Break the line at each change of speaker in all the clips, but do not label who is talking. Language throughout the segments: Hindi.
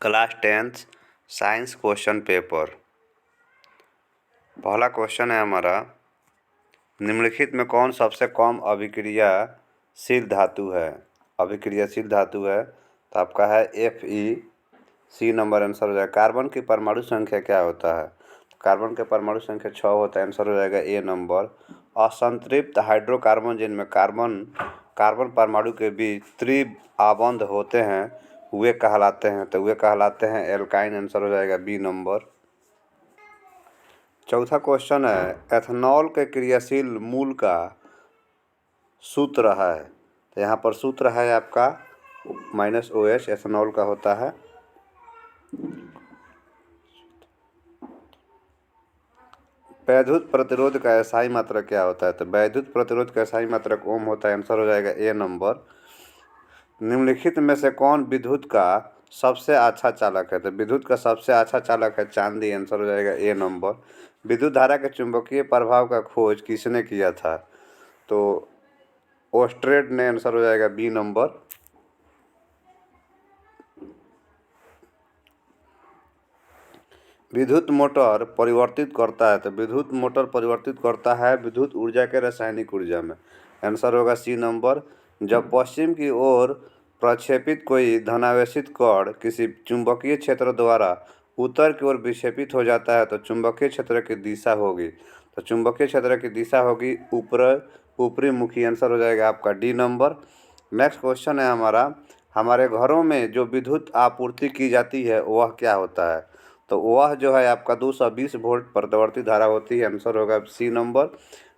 Class 10th science question paper. पहला क्वेश्चन है हमारा, निम्नलिखित में कौन सबसे कम अभिक्रियाशील धातु है। अभिक्रियाशील धातु है तो आपका है Fe। सी नंबर आंसर हो जाएगा। कार्बन की परमाणु संख्या क्या होता है? कार्बन के परमाणु संख्या 6 होता है, आंसर हो जाएगा ए नंबर। असंतृप्त हाइड्रोकार्बन जिनमें कार्बन परमाणु के बीच त्रिआबंध होते हैं वे कहलाते हैं एल्काइन, आंसर हो जाएगा बी नंबर। चौथा क्वेश्चन है, एथेनॉल के क्रियाशील मूल का सूत्र है। तो यहाँ पर सूत्र है आपका -OH, एथेनॉल का होता है। वैद्युत प्रतिरोध का एसआई मात्रक क्या होता है? तो वैद्युत प्रतिरोध का एसआई मात्रक ओम होता है, आंसर हो जाएगा ए नंबर। निम्नलिखित में से कौन विद्युत का सबसे अच्छा चालक है? तो विद्युत का सबसे अच्छा चालक है चांदी, आंसर हो जाएगा ए नंबर। विद्युत धारा के चुंबकीय प्रभाव का खोज किसने किया था? तो ओस्ट्रेड ने, आंसर हो जाएगा बी नंबर। विद्युत मोटर परिवर्तित करता है, तो विद्युत मोटर परिवर्तित करता है विद्युत ऊर्जा के रासायनिक ऊर्जा में, आंसर होगा सी नंबर। जब पश्चिम की ओर प्रक्षेपित कोई धनावेशित कण किसी चुंबकीय क्षेत्र द्वारा उत्तर की ओर विक्षेपित हो जाता है तो चुंबकीय क्षेत्र की दिशा होगी, तो चुंबकीय क्षेत्र की दिशा होगी ऊपरी मुखी, आंसर हो जाएगा आपका डी नंबर। नेक्स्ट क्वेश्चन है हमारा, हमारे घरों में जो विद्युत आपूर्ति की जाती है वह क्या होता है? तो वह जो है आपका 220 वोल्ट प्रतिवर्ती धारा होती है, आंसर होगा सी नंबर।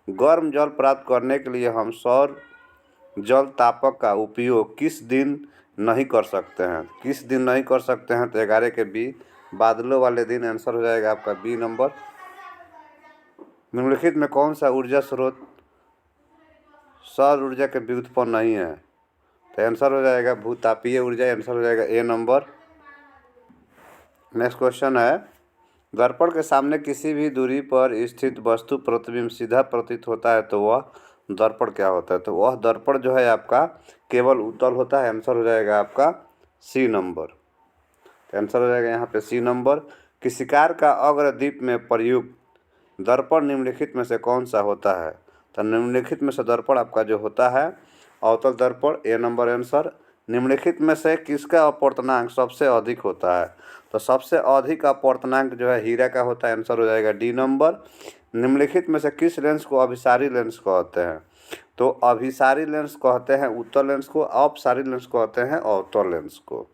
गर्म जल प्राप्त करने के लिए हम सौर जल तापक का उपयोग किस दिन नहीं कर सकते हैं? किस दिन नहीं कर सकते हैं? तो 11 के बी, बादलों वाले दिन, आंसर हो जाएगा आपका बी नंबर। निम्नलिखित में कौन सा ऊर्जा स्रोत सौर ऊर्जा के व्युत्पन्न नहीं है? तो आंसर हो जाएगा भूतापीय ऊर्जा, आंसर हो जाएगा ए नंबर। नेक्स्ट क्वेश्चन है, दर्पण के सामने किसी भी दूरी पर स्थित वस्तु प्रतिबिंब सीधा प्रतीत होता है तो वह दर्पण क्या होता है? तो वह दर्पण जो है आपका केवल उत्तल होता है, आंसर हो जाएगा आपका सी नंबर। तो आंसर हो जाएगा यहाँ पे सी नंबर। किसी कार का अग्रदीप में प्रयुक्त दर्पण निम्नलिखित में से कौन सा होता है? तो निम्नलिखित में से दर्पण आपका जो होता है अवतल दर्पण, ए नंबर आंसर। निम्नलिखित में से किसका अपवर्तनांक सबसे अधिक होता है? तो सबसे अधिक अपवर्तनांक जो है हीरा का होता है, आंसर हो जाएगा डी नंबर। निम्नलिखित में से किस लेंस को अभिसारी लेंस कहते हैं? तो अभिसारी लेंस कहते हैं उत्तल लेंस को, अपसारी लेंस कहते हैं अवतल लेंस को।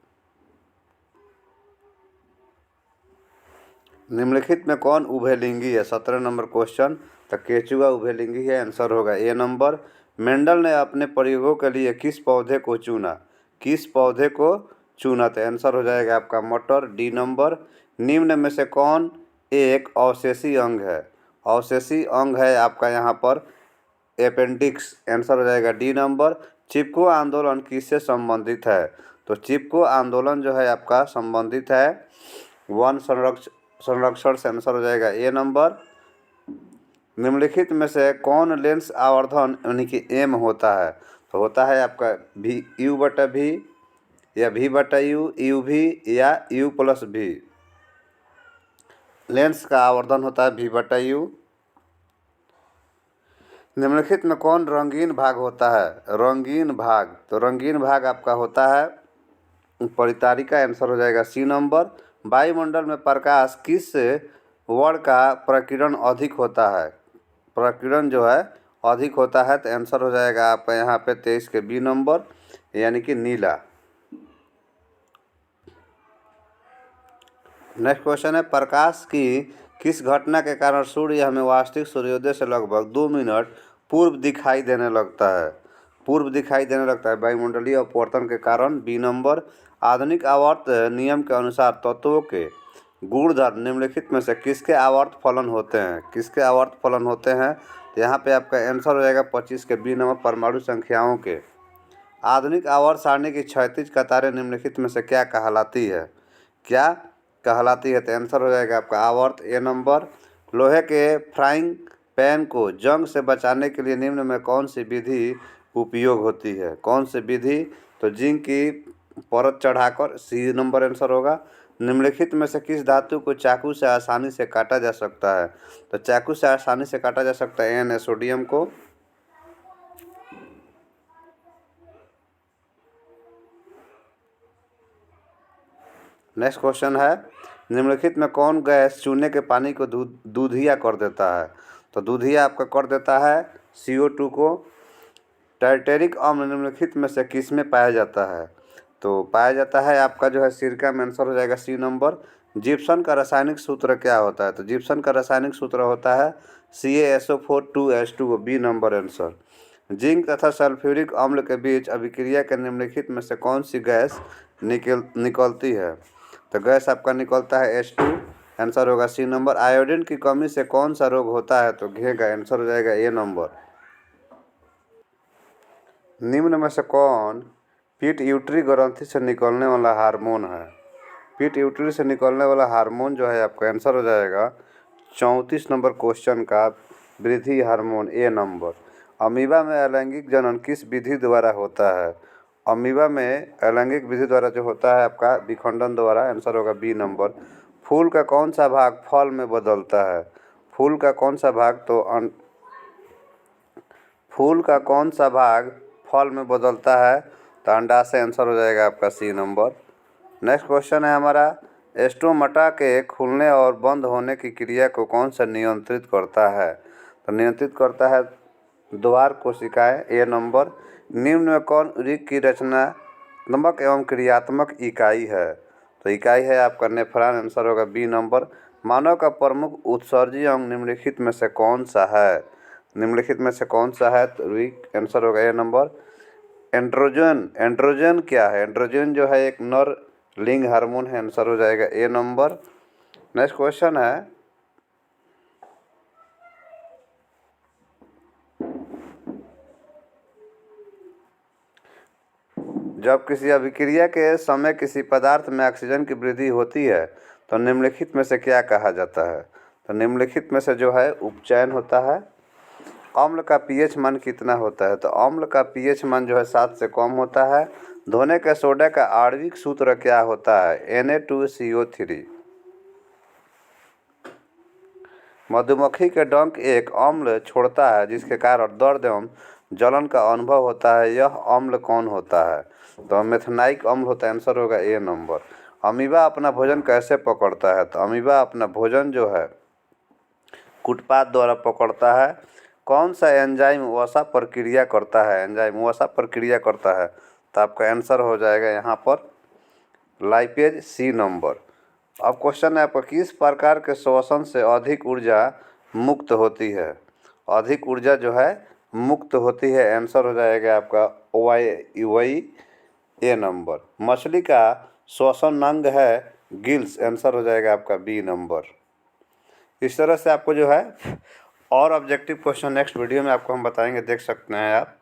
निम्नलिखित में कौन उभयलिंगी है? 17 नंबर क्वेश्चन। तो केचुआ उभयलिंगी है, आंसर होगा ए नंबर। मेंडल ने अपने प्रयोगों के लिए किस पौधे को चुना? किस पौधे को चुना? तो आंसर हो जाएगा आपका मटर, डी नंबर। निम्न में से कौन एक अवशेषी अंग है? अवशेषी अंग है आपका यहाँ पर अपेंडिक्स, आंसर हो जाएगा डी नंबर। चिपको आंदोलन किससे संबंधित है? तो चिपको आंदोलन जो है आपका संबंधित है वन संरक्षण से, आंसर हो जाएगा ए नंबर। निम्नलिखित में से कौन लेंस आवर्धन यानी कि एम होता है? तो होता है आपका भी U/V या V/U, UV या U+V। लेंस का आवर्धन होता है V/U। निम्नलिखित में कौन रंगीन भाग होता है? रंगीन भाग, तो रंगीन भाग आपका होता है परितारिका, आंसर हो जाएगा सी नंबर। वायुमंडल में प्रकाश किस वर्ण का प्रकीर्णन अधिक होता है? प्रकीर्णन जो है अधिक होता है, तो आंसर हो जाएगा आपका यहाँ पे 23 के बी नंबर, यानी कि नीला। नेक्स्ट क्वेश्चन है, प्रकाश की किस घटना के कारण सूर्य हमें वास्तविक सूर्योदय से लगभग 2 मिनट पूर्व दिखाई देने लगता है? वायुमंडलीय अपवर्तन के कारण, बी नंबर। आधुनिक आवर्त नियम के अनुसार तत्वों के गुणधर्म निम्नलिखित में से किसके आवर्त फलन होते हैं? तो यहाँ पे आपका आंसर हो जाएगा 25 के बी नंबर, परमाणु संख्याओं के। आधुनिक आवर्त सारणी की क्षैतिज कतारें निम्नलिखित में से क्या कहलाती है? तो आंसर हो जाएगा आपका आवर्त, ए नंबर। लोहे के फ्राइंग पैन को जंग से बचाने के लिए निम्न में कौन सी विधि उपयोग होती है? तो जिंक की परत चढ़ाकर, सी नंबर आंसर होगा। निम्नलिखित में से किस धातु को चाकू से आसानी से काटा जा सकता है? तो चाकू से आसानी से काटा जा सकता है Na सोडियम को। नेक्स्ट क्वेश्चन है, निम्नलिखित में कौन गैस चूने के पानी को दूधिया कर देता है? तो दूधिया आपका कर देता है CO2 को। टार्टेरिक अम्ल निम्नलिखित में से किस में पाया जाता है? तो पाया जाता है आपका जो है सिरका में, आंसर हो जाएगा सी नंबर। जिप्सम का रासायनिक सूत्र क्या होता है? तो जिप्सम का रासायनिक सूत्र होता है CaSO4 2H2O, B number answer. Zinc तथा सल्फ्यूरिक अम्ल के बीच अभिक्रिया के निम्नलिखित में से कौन सी गैस निकलती है? तो गैस आपका निकलता है H2, आंसर होगा सी नंबर। आयोडीन की कमी से कौन सा रोग होता है? तो घेगा, आंसर हो जाएगा ए नंबर। निम्न में से कौन पिट्यूटरी ग्रंथि से निकलने वाला हार्मोन है? पिट्यूटरी से निकलने वाला हार्मोन जो है आपका आंसर हो जाएगा 34 नंबर क्वेश्चन का वृद्धि हार्मोन, ए नंबर। अमीबा में अलैंगिक जनन किस विधि द्वारा होता है? अमीबा में अलैंगिक विधि द्वारा जो होता है आपका विखंडन द्वारा, आंसर होगा बी नंबर। फूल का कौन सा भाग फल में बदलता है? फूल का कौन सा भाग फूल का कौन सा भाग फल में बदलता है? तो अंडा से, आंसर हो जाएगा आपका सी नंबर। नेक्स्ट क्वेश्चन है हमारा, स्टोमाटा के खुलने और बंद होने की क्रिया को कौन सा नियंत्रित करता है? तो नियंत्रित करता है द्वार कोशिकाएं, ए नंबर। निम्न में कौन उरीक की रचनात्मक एवं क्रियात्मक इकाई है? तो इकाई है आपका नेफ्रॉन, आंसर होगा बी नंबर। मानव का प्रमुख उत्सर्जी अंग निम्नलिखित में से कौन सा है? निम्नलिखित में से कौन सा है? तो उरीक, आंसर होगा ए नंबर। एंड्रोजन, एंड्रोजन क्या है? एंड्रोजन जो है एक नर लिंग हार्मोन है, आंसर हो जाएगा ए नंबर। नेक्स्ट क्वेश्चन है, जब किसी अभिक्रिया के समय किसी पदार्थ में ऑक्सीजन की वृद्धि होती है तो निम्नलिखित में से क्या कहा जाता है? तो निम्नलिखित में से जो है उपचयन होता है। अम्ल का पीएच मान कितना होता है? तो अम्ल का पीएच मान जो है 7 से कम होता है। धोने के सोडा का आणविक सूत्र क्या होता है? Na2CO3। मधुमक्खी के डंक एक अम्ल छोड़ता है जिसके कारण दर्द एवं जलन का अनुभव होता है, यह अम्ल कौन होता है? तो मेथनाइक अम्ल होता है, आंसर होगा ए नंबर। अमीबा अपना भोजन कैसे पकड़ता है? तो अमीबा अपना भोजन जो है कूटपाद द्वारा पकड़ता है। कौन सा एंजाइम वसा प्रक्रिया करता है? एंजाइम वसा प्रक्रिया करता है, तो आपका आंसर हो जाएगा यहाँ पर लाइपेज, सी नंबर। अब क्वेश्चन है आपका, किस प्रकार के श्वसन से अधिक ऊर्जा मुक्त होती है? अधिक ऊर्जा जो है मुक्त होती है, आंसर हो जाएगा आपका वही ए नंबर। मछली का श्वसन अंग है गिल्स, आंसर हो जाएगा आपका बी नंबर। इस तरह से आपको जो है और ऑब्जेक्टिव क्वेश्चन नेक्स्ट वीडियो में आपको हम बताएंगे, देख सकते हैं आप।